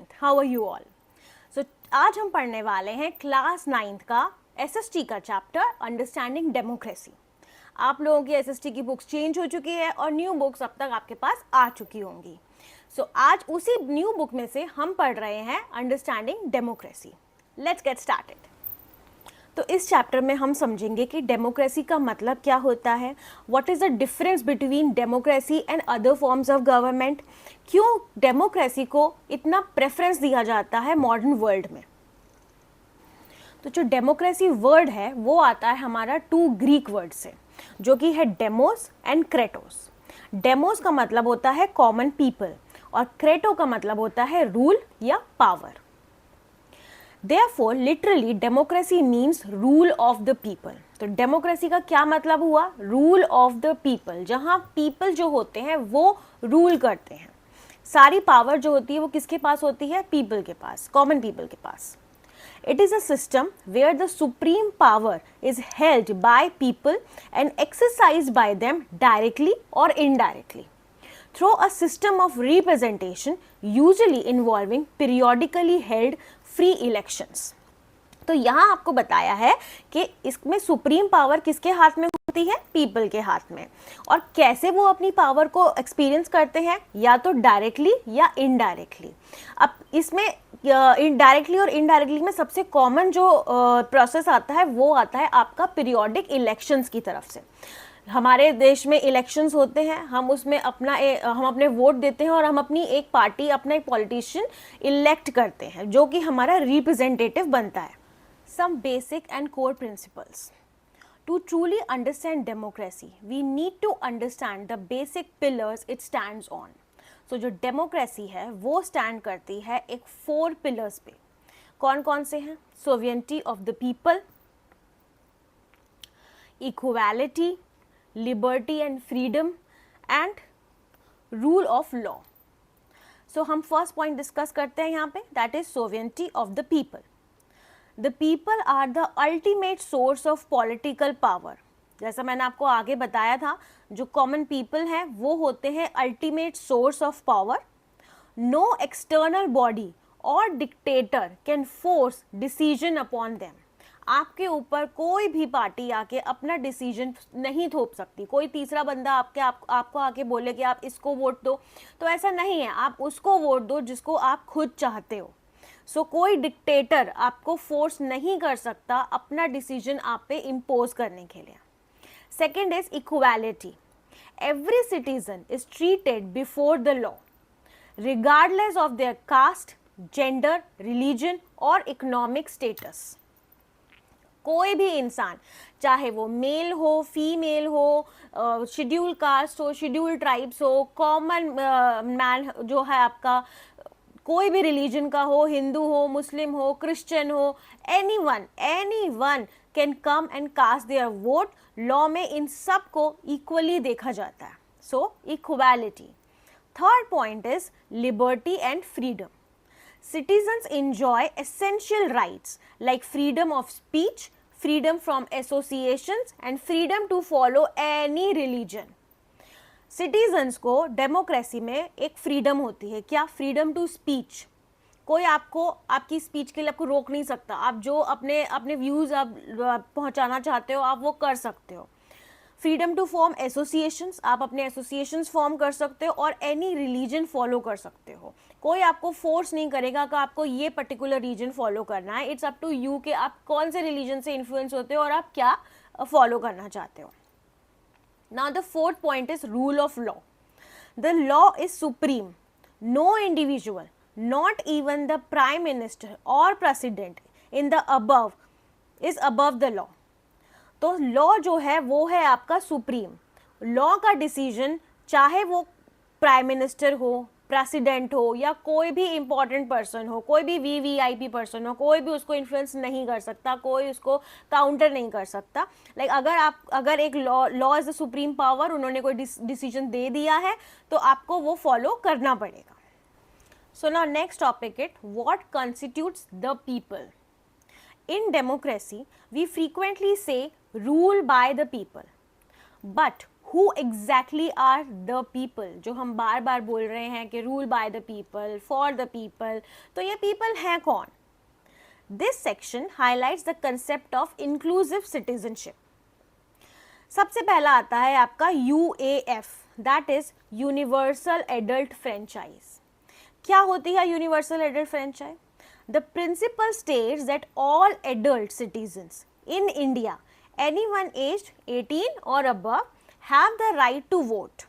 9th. How are you all? So आज हम पढ़ने वाले हैं क्लास 9th का SST का चैप्टर अंडरस्टैंडिंग डेमोक्रेसी. आप लोगों की SST की बुक्स चेंज हो चुकी है और न्यू बुक्स अब तक आपके पास आ चुकी होंगी. सो आज उसी न्यू बुक में से हम पढ़ रहे हैं understanding democracy. Let's get started. तो इस चैप्टर में हम समझेंगे कि डेमोक्रेसी का मतलब क्या होता है, what is the difference between democracy and other forms of government, क्यों डेमोक्रेसी को इतना प्रेफरेंस दिया जाता है मॉडर्न वर्ल्ड में. तो जो डेमोक्रेसी वर्ड है वो आता है हमारा 2 ग्रीक वर्ड से, जो कि है डेमोस एंड क्रेटोस. डेमोस का मतलब होता है कॉमन पीपल और क्रेटो का मतलब होता है रूल या power. Therefore, literally, democracy means rule of the people. तो डेमोक्रेसी का क्या मतलब हुआ? रूल ऑफ द पीपल, जहाँ पीपल जो होते हैं वो रूल करते हैं. सारी पावर जो होती है वो किसके पास होती है? पीपल के पास, कॉमन पीपल के पास. It is a system where the supreme power is held by people and exercised by them directly or indirectly through a system of representation, usually involving periodically held free elections. तो यहाँ आपको बताया है कि इसमें supreme power किसके हाथ में होती है? पीपल के हाथ में. और कैसे वो अपनी पावर को एक्सपीरियंस करते हैं? या तो डायरेक्टली या इनडायरेक्टली. अब इसमें डायरेक्टली और इनडायरेक्टली में सबसे कॉमन जो प्रोसेस आता है वो आता है आपका पीरियोडिक इलेक्शंस की तरफ से. हमारे देश में इलेक्शंस होते हैं, हम उसमें हम अपने वोट देते हैं और हम अपनी एक पार्टी, अपना एक पॉलिटिशियन इलेक्ट करते हैं जो कि हमारा रिप्रेजेंटेटिव बनता है. Some basic and core principles. To truly understand democracy we need to understand the basic pillars it stands on. So जो डेमोक्रेसी है वो स्टैंड करती है एक 4 पिलर्स पे. कौन कौन से हैं? Sovereignty of the people, equality, liberty and freedom and rule of law. So हम फर्स्ट पॉइंट डिस्कस करते हैं यहाँ पे, that is sovereignty of the people. The people are the ultimate source of political power. जैसा मैंने आपको आगे बताया था, जो कॉमन पीपल हैं वो होते हैं ultimate source of power. No external body और dictator can force decision upon them. आपके ऊपर कोई भी पार्टी आके अपना डिसीजन नहीं थोप सकती. कोई तीसरा बंदा आपको आके बोले कि आप इसको वोट दो, तो ऐसा नहीं है. आप उसको वोट दो जिसको आप खुद चाहते हो. सो कोई डिक्टेटर आपको फोर्स नहीं कर सकता अपना डिसीजन आप पे इम्पोज करने के लिए. Second is equality. Every citizen is treated before the law regardless of their caste, gender, religion और इकोनॉमिक स्टेटस. कोई भी इंसान, चाहे वो मेल हो, फीमेल हो, शेड्यूल कास्ट हो, शेड्यूल ट्राइब्स हो, कॉमन मैन जो है आपका, कोई भी रिलीजन का हो, हिंदू हो, मुस्लिम हो, क्रिश्चियन हो, anyone can come and cast their vote. Law में इन सब को इक्वली देखा जाता है. So equality. Third point is liberty and freedom. Citizens enjoy essential rights like freedom of speech, freedom from associations and freedom to follow any religion. Citizens को democracy में एक फ्रीडम होती है. क्या? Freedom to speech. कोई आपको आपकी speech के लिए आपको रोक नहीं सकता. आप जो अपने व्यूज आप पहुंचाना चाहते हो आप वो कर सकते हो. फ्रीडम टू फॉर्म एसोसिएशंस, आप अपने एसोसिएशंस फॉर्म कर सकते हो और एनी रिलीजन फॉलो कर सकते हो. कोई आपको फोर्स नहीं करेगा कि आपको ये पर्टिकुलर रीजन फॉलो करना है. इट्स अप टू यू कि आप कौन से रिलीजन से इन्फ्लुएंस होते हो और आप क्या फॉलो करना चाहते हो. Now the fourth point is rule of law. The law is supreme. No individual, not even the prime minister और president in the above is above the law. तो लॉ जो है वो है आपका सुप्रीम. लॉ का डिसीजन चाहे वो प्राइम मिनिस्टर हो, प्रेसिडेंट हो या कोई भी इंपॉर्टेंट पर्सन हो, कोई भी वीवीआईपी पर्सन हो, कोई भी उसको इन्फ्लुएंस नहीं कर सकता, कोई उसको काउंटर नहीं कर सकता. लाइक अगर एक law is the supreme power, उन्होंने कोई डिसीजन दे दिया है तो आपको वो फॉलो करना पड़ेगा. So now next topic it, what constitutes the people. In democracy, we frequently say rule by the people. But who exactly are the people, जो हम बार बार बोल रहे हैं कि rule by the people, for the people, तो ये पीपल हैं कौन? This section highlights the concept of inclusive citizenship. सबसे पहला आता है आपका UAF, that is universal adult franchise. क्या होती है universal adult franchise? The principle states that all adult citizens in India, anyone aged 18 or above, have the right to vote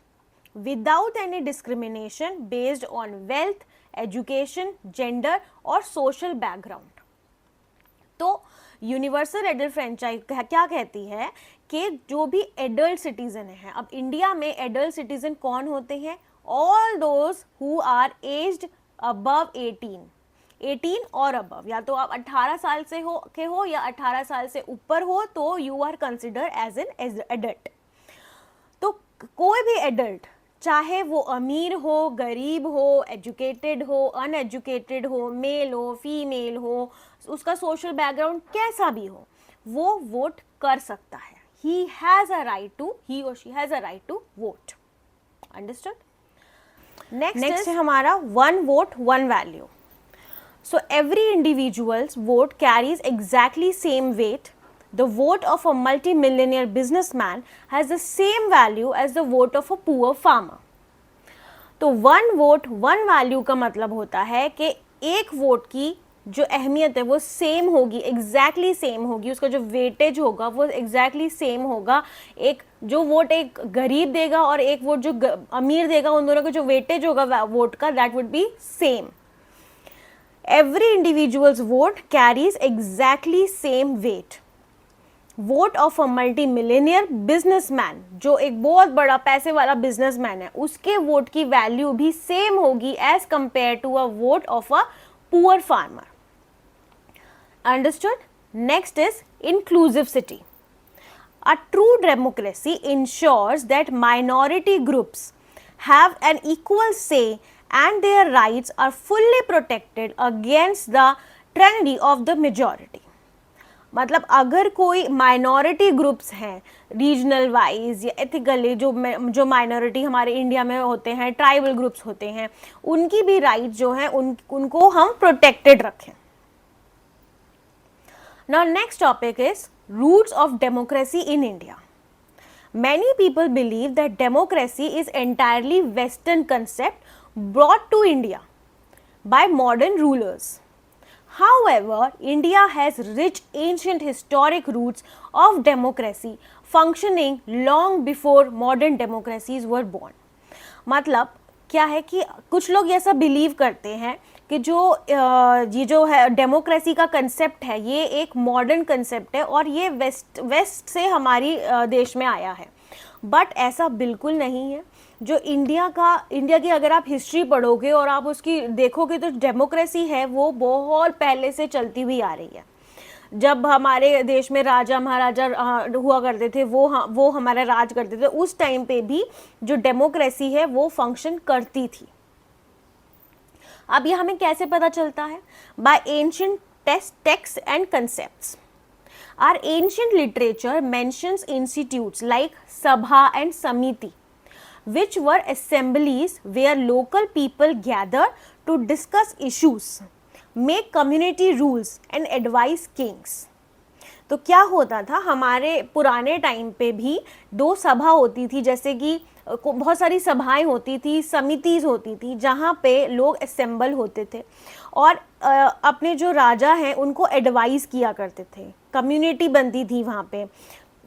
without any discrimination based on wealth, education, gender or social background. तो universal adult franchise क्या कहती है कि जो भी adult citizen है, अब India में एडल्ट सिटीजन कौन होते हैं? All those who are aged above 18 और अबव, या तो आप 18 साल से हो या 18 साल से ऊपर हो, तो you are consider as an adult. तो कोई भी एडल्ट, चाहे वो अमीर हो, गरीब हो, एजुकेटेड हो, अनएजुकेटेड हो, मेल हो, फीमेल हो, उसका सोशल बैकग्राउंड कैसा भी हो, वो वोट कर सकता है. he or she has a right to vote. Understood? Next है हमारा one vote one value. So every individual's vote carries exactly same weight. The vote of a multi-millionaire businessman has the same value as the vote of a poor farmer. तो one vote one value का मतलब होता है कि एक vote की जो अहमियत है वो सेम होगी, एग्जैक्टली सेम होगी, उसका जो वेटेज होगा वो एग्जैक्टली सेम होगा. एक जो वोट एक गरीब देगा और एक वोट जो अमीर देगा, उन दोनों का जो वेटेज होगा वोट का, that would be same. Every individual's vote carries exactly same weight. Vote of a multi Millionaire businessman, जो एक बहुत बड़ा पैसे वाला बिजनेसमैन है, उसके वोट की वैल्यू भी सेम होगी as compare to a vote of a poor farmer. Understood? Next is inclusivity. A true democracy ensures that minority groups have an equal say and their rights are fully protected against the tyranny of the majority. मतलब अगर कोई minority groups हैं regional wise या ethically, जो minority हमारे India में होते हैं, ट्राइबल ग्रुप्स होते हैं, उनकी भी राइट जो है उनको हम प्रोटेक्टेड रखें. Now next topic is roots of democracy in India. Many people believe that democracy is entirely Western concept brought to India by modern rulers. However, India has rich ancient historic roots of democracy functioning long before modern democracies were born. मतलब क्या है कि कुछ लोग ऐसा believe करते हैं कि ये जो है डेमोक्रेसी का कंसेप्ट है, ये एक मॉडर्न कंसेप्ट है और ये वेस्ट से हमारी देश में आया है. बट ऐसा बिल्कुल नहीं है. जो इंडिया की अगर आप हिस्ट्री पढ़ोगे और आप उसकी देखोगे तो डेमोक्रेसी है वो बहुत पहले से चलती हुई आ रही है. जब हमारे देश में राजा महाराजा हुआ करते थे, वो हमारा राज करते थे, उस टाइम पे भी जो डेमोक्रेसी है वो फंक्शन करती थी. अब ये हमें कैसे पता चलता है? By ancient text and concepts. Our ancient literature mentions institutes like Sabha and Samiti, which were assemblies where local people gather to discuss issues, make community rules and advise kings. तो क्या होता था, हमारे पुराने टाइम पे भी दो सभा होती थी, जैसे कि बहुत सारी सभाएं होती थी, समितिज होती थी, जहाँ पे लोग असेंबल होते थे और अपने जो राजा हैं उनको एडवाइस किया करते थे. कम्युनिटी बनती थी वहाँ पे,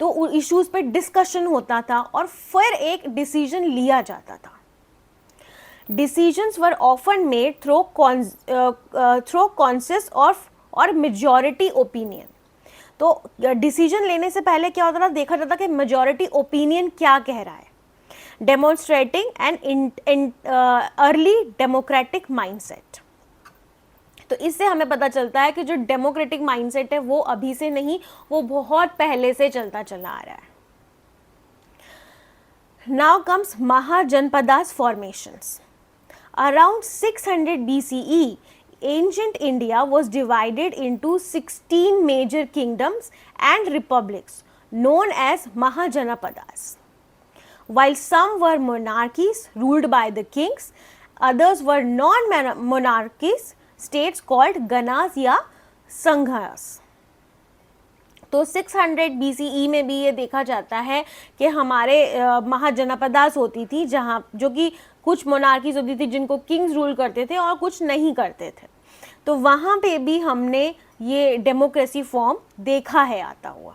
तो इश्यूज पे डिस्कशन होता था और फिर एक डिसीजन लिया जाता था. Decisions were often made through consensus और मेजॉरिटी ओपिनियन. तो डिसीजन लेने से पहले क्या होता था, देखा जाता कि मेजॉरिटी ओपिनियन क्या कह रहा है, demonstrating an early democratic mindset. तो इससे हमें पता चलता है कि जो डेमोक्रेटिक माइंडसेट है वो अभी से नहीं, वो बहुत पहले से चलता चला आ रहा है. Now comes mahajanapadas formations. Around 600 BCE, ancient India was divided into 16 major kingdoms and republics known as Mahajanapadas. while some were monarchies ruled by the kings, others were non-monarchies states called ganas या संघास। तो 600 BCE में भी ये देखा जाता है कि हमारे महाजनपदास होती थी, जहाँ जो कि कुछ मोनार्कीज होती थी जिनको किंग्स रूल करते थे और कुछ नहीं करते थे, तो वहाँ पे भी हमने ये डेमोक्रेसी फॉर्म देखा है आता हुआ।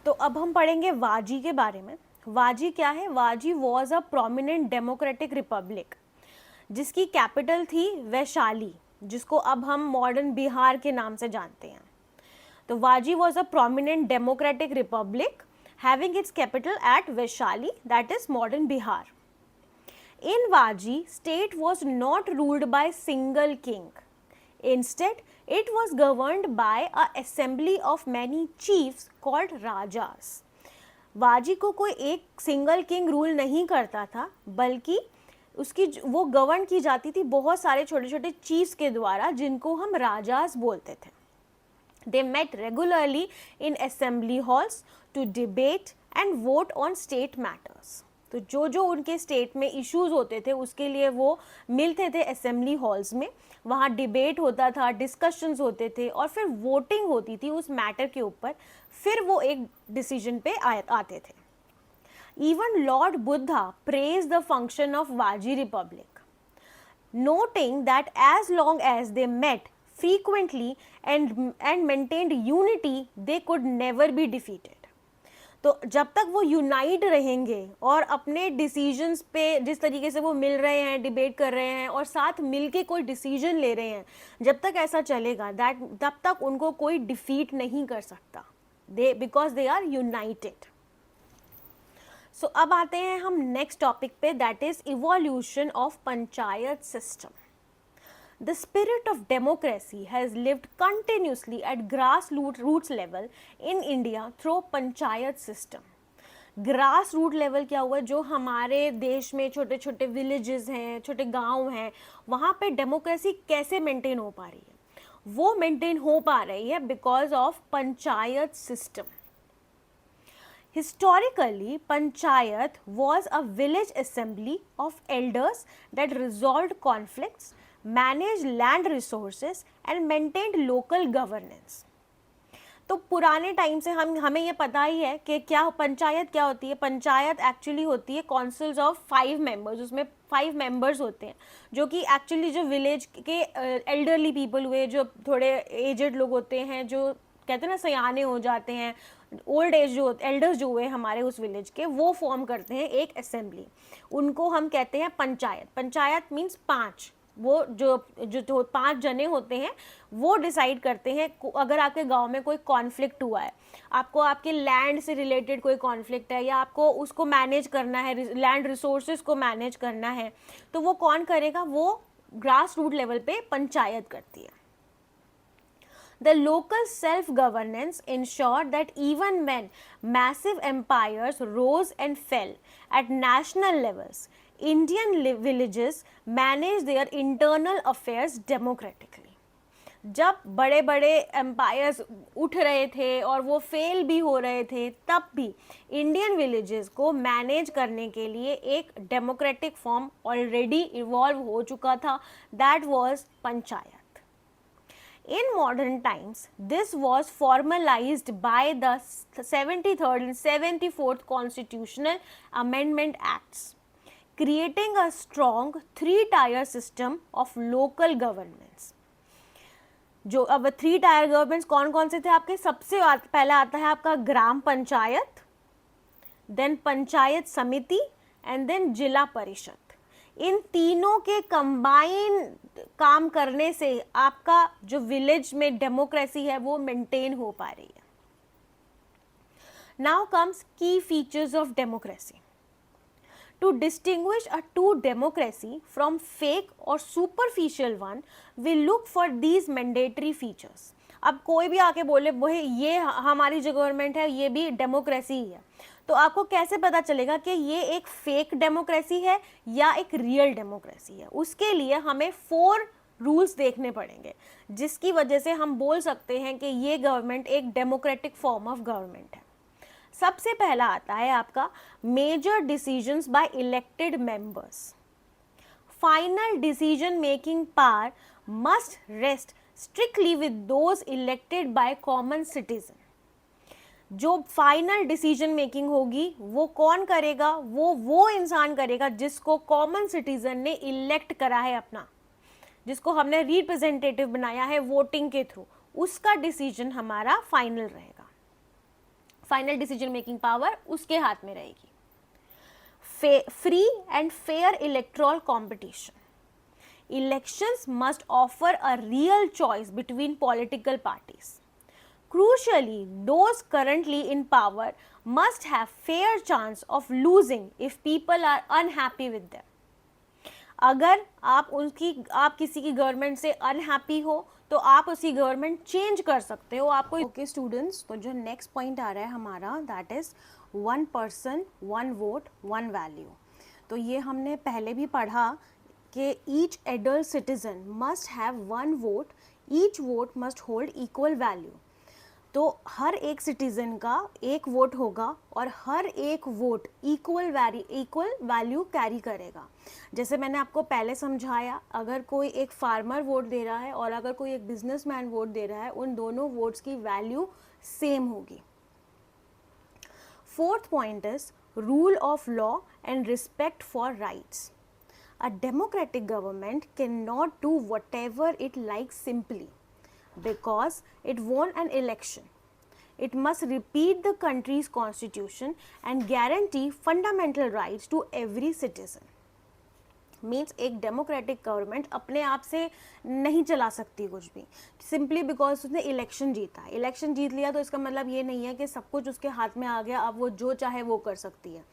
तो अब हम पढ़ेंगे वाजी के बारे में। वाजी क्या है? Vajji was a prominent democratic republic जिसकी कैपिटल थी वैशाली, जिसको अब हम मॉडर्न बिहार के नाम से जानते हैं। तो वाजी was a prominent democratic republic having its capital at Vaishali, that is modern Bihar. In Vaji, state was not ruled by single king. Instead, it was governed by a assembly of many chiefs called rajas. वाजी को कोई एक single king rule नहीं करता था, बल्कि उसकी वो govern की जाती थी बहुत सारे छोटे छोटे चीफ्स के द्वारा, जिनको हम राजास बोलते थे। They met regularly in assembly halls to debate and vote on state matters. तो जो जो उनके स्टेट में इश्यूज होते थे उसके लिए वो मिलते थे असेंबली हॉल्स में, वहाँ डिबेट होता था, डिस्कशंस होते थे और फिर वोटिंग होती थी उस मैटर के ऊपर, फिर वो एक डिसीजन पे आते थे। Even Lord Buddha praised the function of Vaji Republic, noting that as long as they met frequently and maintained unity, they could never be defeated. तो जब तक वो यूनाइट रहेंगे और अपने डिसीजंस पे जिस तरीके से वो मिल रहे हैं, डिबेट कर रहे हैं और साथ मिलके कोई डिसीजन ले रहे हैं, जब तक ऐसा चलेगा तब तक उनको कोई डिफीट नहीं कर सकता, बिकॉज दे आर यूनाइटेड। सो अब आते हैं हम नेक्स्ट टॉपिक पे, that is evolution of panchayat system. The spirit of democracy has lived continuously at grassroots level in India through panchayat system. Grass root level क्या हुआ? जो हमारे देश में छोटे छोटे विलेजेस हैं, छोटे गांव हैं, वहाँ पे डेमोक्रेसी कैसे मेंटेन हो पा रही है? वो मेंटेन हो पा रही है because of panchayat system. Historically, panchayat was a village assembly of elders that resolved conflicts, managed land resources and maintained local governance. तो पुराने टाइम से हमें ये पता ही है कि क्या पंचायत क्या होती है। पंचायत एक्चुअली होती है काउंसिल्स ऑफ 5 मेंबर्स, उसमें 5 मेंबर्स होते हैं जो कि एक्चुअली जो विलेज के एल्डरली पीपल हुए, जो थोड़े एजेड लोग होते हैं, जो कहते हैं ना सयाने हो जाते हैं, ओल्ड एज जो एल्डर्स जो हुए हमारे उस विलेज के, वो फॉर्म करते हैं एक असेंबली, उनको हम कहते हैं पंचायत। पंचायत मीन्स 5, वो जो 5 जने होते हैं वो डिसाइड करते हैं अगर आपके गांव में कोई कॉन्फ्लिक्ट हुआ है, आपको आपके लैंड से रिलेटेड कोई कॉन्फ्लिक्ट है या आपको उसको मैनेज करना है, लैंड रिसोर्सेज को मैनेज करना है, तो वो कौन करेगा? वो ग्रास रूट लेवल पे पंचायत करती है। The local self-governance ensured that even when massive empires rose and fell at national levels, Indian villages managed their internal affairs democratically. जब बड़े बड़े एम्पायर्स उठ रहे थे और वो फेल भी हो रहे थे, तब भी इंडियन विलेजेस को मैनेज करने के लिए एक डेमोक्रेटिक फॉर्म ऑलरेडी इवॉल्व हो चुका था, that was panchayat. In modern times, this was formalized by the 73rd and 74th Constitutional Amendment Acts, creating a strong 3-tier system of local governance. जो अब 3-tier governments कौन कौन से थे आपके? सबसे पहला आता है आपका ग्राम पंचायत, देन पंचायत समिति एंड देन जिला परिषद। इन तीनों के कंबाइन काम करने से आपका जो विलेज में डेमोक्रेसी है वो मेंटेन हो पा रही है। Now comes key features of democracy. To distinguish a true democracy from fake और superficial one, we look for these mandatory features. अब कोई भी आके बोले वही ये हमारी जो गवर्नमेंट है ये भी डेमोक्रेसी ही है, तो आपको कैसे पता चलेगा कि ये एक फेक डेमोक्रेसी है या एक रियल डेमोक्रेसी है? उसके लिए हमें 4 रूल्स देखने पड़ेंगे, जिसकी वजह से हम बोल सकते हैं कि ये गवर्नमेंट एक डेमोक्रेटिक फॉर्म ऑफ गवर्नमेंट है। सबसे पहला आता है आपका major decisions by elected members. Final decision making power must rest strictly with those elected by common citizen. जो फाइनल डिसीजन मेकिंग होगी वो कौन करेगा, वो इंसान करेगा जिसको कॉमन सिटीजन ने इलेक्ट करा है अपना, जिसको हमने रिप्रेजेंटेटिव बनाया है वोटिंग के थ्रू, उसका डिसीजन हमारा फाइनल रहेगा. फाइनल डिसीजन मेकिंग पावर उसके हाथ में रहेगी. Free and fair electoral competition. Elections must offer a real choice between political parties. Crucially, those currently in power must have fair chance of losing if people are unhappy with them. अगर आप किसी की government से unhappy हो तो आप उसकी government change कर सकते हो. आपको ओके स्टूडेंट्स, तो जो नेक्स्ट पॉइंट आ रहा है हमारा that is 1 person 1 vote 1 value. तो ये हमने पहले भी पढ़ा कि each adult citizen must have 1 vote, each vote must hold equal value. तो हर एक सिटीजन का एक वोट होगा और हर एक वोट इक्वल वैल्यू कैरी करेगा. जैसे मैंने आपको पहले समझाया, अगर कोई एक फार्मर वोट दे रहा है और अगर कोई एक बिजनेसमैन वोट दे रहा है, उन दोनों वोट्स की वैल्यू सेम होगी. Fourth point is rule of law and respect for rights. A democratic government cannot do whatever it likes simply because it won an election. It must repeat the country's constitution and guarantee fundamental rights to every citizen. Means एक democratic government अपने आप से नहीं चला सकती कुछ भी simply because उसने इलेक्शन जीता. इलेक्शन जीत लिया तो इसका मतलब ये नहीं है कि सब कुछ उसके हाथ में आ गया, अब वो जो चाहे वो कर सकती है.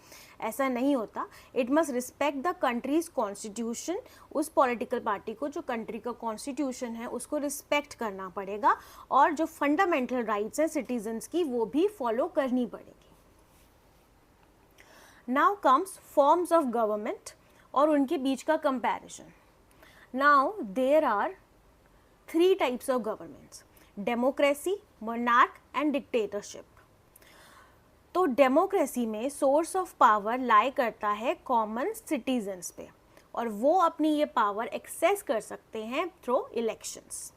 ऐसा नहीं होता. It must respect the countries constitution. उस पॉलिटिकल पार्टी को जो कंट्री का कॉन्स्टिट्यूशन है उसको रिस्पेक्ट करना पड़ेगा और जो फंडामेंटल राइट्स हैं सिटीजन्स की वो भी फॉलो करनी पड़ेगी. Now comes forms of government और उनके बीच का comparison. Now there are 3 types of governments: democracy, monarch and dictatorship. तो डेमोक्रेसी में सोर्स ऑफ पावर लाई करता है कॉमन सिटीजन्स पे और वो अपनी ये पावर एक्सेस कर सकते हैं थ्रू इलेक्शंस.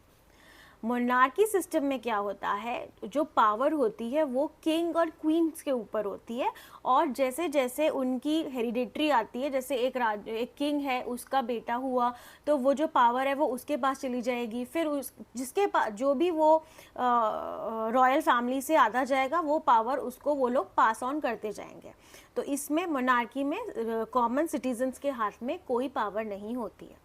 मोनार्की सिस्टम में क्या होता है, जो पावर होती है वो किंग और क्वींस के ऊपर होती है और जैसे जैसे उनकी हेरिडिटरी आती है, जैसे एक किंग है उसका बेटा हुआ तो वो जो पावर है वो उसके पास चली जाएगी. फिर जिसके पास जो भी वो रॉयल फैमिली से आता जाएगा वो पावर उसको वो लोग पास ऑन करते जाएंगे. तो इसमें मोनार्की में कॉमन सिटीजन्स के हाथ में कोई पावर नहीं होती है.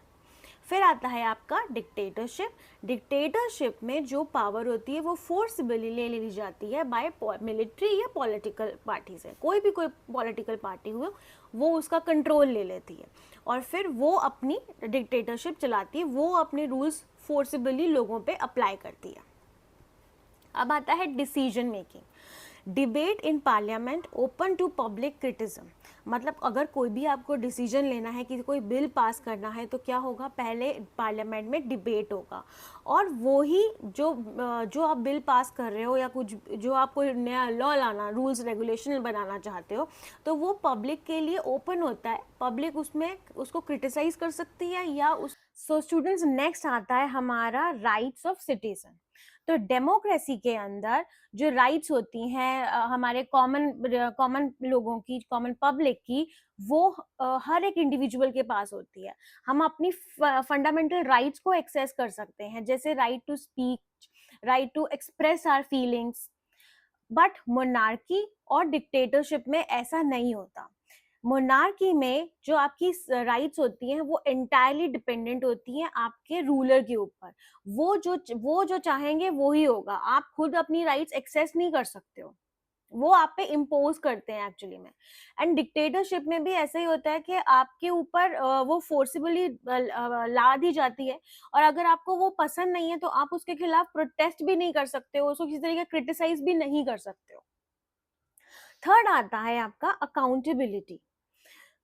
फिर आता है आपका डिक्टेटरशिप. डिक्टेटरशिप में जो पावर होती है वो फोर्सबली ले ली जाती है बाय मिलिट्री या पॉलिटिकल पार्टी से. कोई पॉलिटिकल पार्टी हो वो उसका कंट्रोल ले लेती है और फिर वो अपनी डिक्टेटरशिप चलाती है, वो अपने रूल्स फोर्सबली लोगों पे अप्लाई करती है. अब आता है decision making. Debate in parliament open to public criticism. मतलब अगर कोई भी आपको डिसीजन लेना है कि कोई बिल पास करना है तो क्या होगा, पहले पार्लियामेंट में डिबेट होगा और वो ही जो आप बिल पास कर रहे हो या कुछ जो आप कोई नया लॉ लाना, रूल्स रेगुलेशन बनाना चाहते हो तो वो पब्लिक के लिए ओपन होता है. पब्लिक उसमें उसको क्रिटिसाइज कर सकती है या सो स्टूडेंट्स, नेक्स्ट आता है हमारा राइट्स ऑफ सिटीजन. तो डेमोक्रेसी के अंदर जो राइट्स होती हैं हमारे कॉमन लोगों की, कॉमन पब्लिक की, वो हर एक इंडिविजुअल के पास होती है. हम अपनी फंडामेंटल राइट्स को एक्सेस कर सकते हैं, जैसे right to speech, right to express our feelings. But monarchy और डिक्टेटरशिप में ऐसा नहीं होता. मोनार्की में जो आपकी राइट्स होती हैं वो एंटायरली डिपेंडेंट होती हैं आपके रूलर के ऊपर. वो जो चाहेंगे वो ही होगा. आप खुद अपनी राइट्स एक्सेस नहीं कर सकते हो, वो आप पे इम्पोज करते हैं एक्चुअली में. एंड डिक्टेटरशिप में भी ऐसा ही होता है कि आपके ऊपर वो फोर्सिबली ला दी जाती है और अगर आपको वो पसंद नहीं है तो आप उसके खिलाफ प्रोटेस्ट भी नहीं कर सकते हो, उसको किसी तरीके क्रिटिसाइज भी नहीं कर सकते हो. थर्ड आता है आपका अकाउंटेबिलिटी.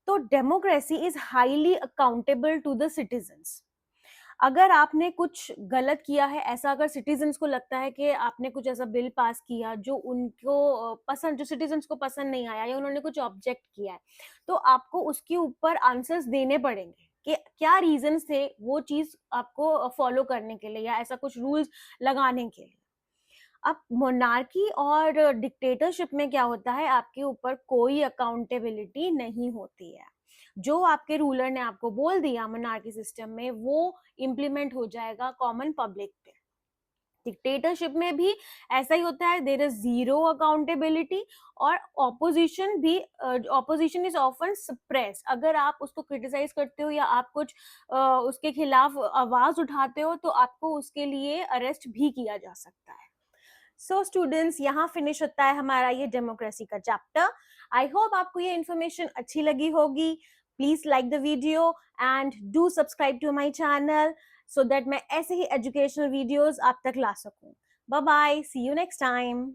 तो democracy is highly accountable to the citizens. अगर आपने कुछ गलत किया है, ऐसा अगर सिटीजन्स को लगता है कि आपने कुछ ऐसा बिल पास किया जो उनको पसंद, जो सिटीजन्स को पसंद नहीं आया या उन्होंने कुछ ऑब्जेक्ट किया है, तो आपको उसके ऊपर आंसर्स देने पड़ेंगे कि क्या रीजंस थे वो चीज आपको फॉलो करने के लिए या ऐसा कुछ रूल्स लगाने के लिए। अब मोनार्की और डिक्टेटरशिप में क्या होता है, आपके ऊपर कोई अकाउंटेबिलिटी नहीं होती है। जो आपके रूलर ने आपको बोल दिया मोनार्की सिस्टम में, वो इम्प्लीमेंट हो जाएगा कॉमन पब्लिक पे। डिक्टेटरशिप में भी ऐसा ही होता है, देयर इज जीरो अकाउंटेबिलिटी और ऑपोजिशन भी, ऑपोजिशन इज ऑफन सप्रेस। अगर आप उसको क्रिटिसाइज करते हो या आप कुछ उसके खिलाफ आवाज उठाते हो तो आपको उसके लिए अरेस्ट भी किया जा सकता है। सो स्टूडेंट्स, यहाँ फिनिश होता है हमारा ये डेमोक्रेसी का चैप्टर। आई होप आपको ये इन्फॉर्मेशन अच्छी लगी होगी। Please like the video and do subscribe to my channel so that मैं ऐसे ही एजुकेशनल वीडियोस आप तक ला सकूं। Bye bye, see you next time.